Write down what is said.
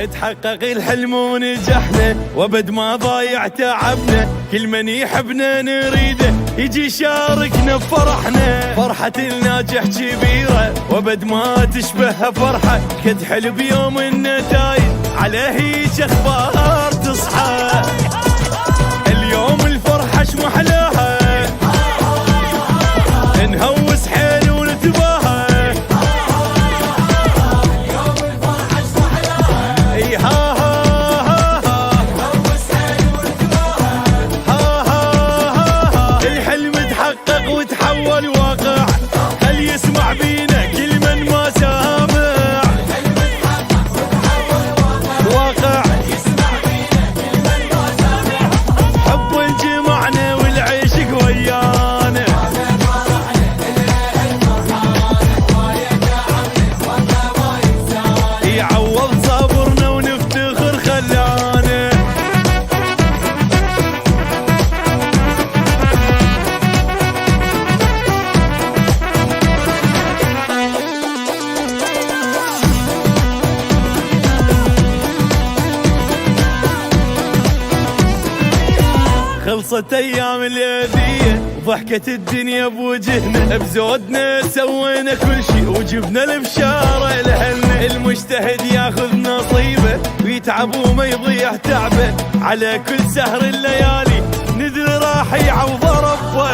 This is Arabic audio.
اتحقق الحلم ونجحنا وابد ما ضايع تعبنا، كل من يحبنا نريده يجي يشاركنا بفرحنا. فرحة الناجح كبيرة وابد ما تشبهها فرحة، كتحل بيوم النتايج على هيج اخبار تصحى. اليوم الفرحة شمحلاها نهوس حيل ونتباهى. اليوم الفرحة شمحلاها اي ها ها ها نهوس حيل ونتباهى. ها ها ها الحلم تحقق وتحول واقع، خل يسمع بينا كل من ما سامع. الحلم تحقق وتحول واقع، يسمع بينا كل من ما سامع. حب انجمعنا والعشق ويانا، يعوض صبرنا ونفتخر خلانا. خلصت ايام الاذيه وضحكت الدنيا بوجهنا، بزودنا سوينا كل شي وجبنا البشاره لهلنا. المجتهد ياخذ نصيبه ويتعب وما يضيع تعبه، على كل سهر الليالي ندري راح يعوض ربه.